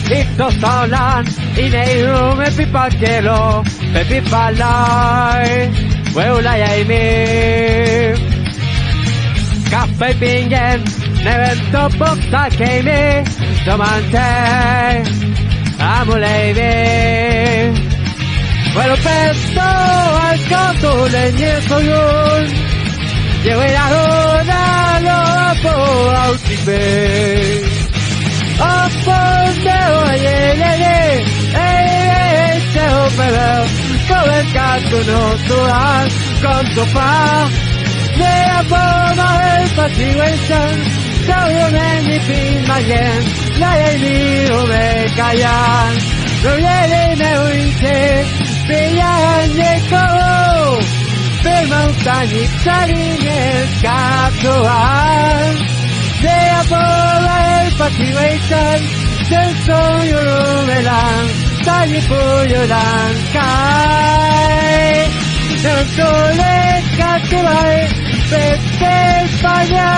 Ito saulan, ineiru me pipakelo, me pipalai, weulai aimi. Kaffe pingen, nevento bukta keimi, domante, amuleivi. Bueno, pesto al canto leñe soyun, lleve la roda lo apo autibe. Aponde oye lele, se opera, con el canto no suan, con tu paz. De apoma el pasivensan, sabio me mi fin mayen, la mi me callan, no lele me oíste, pillan de coro, per montaña y salines catuan. De apoma el pasivensan, del sueño rumelan, tali puyolan cae, del sole catuan. Pepe España,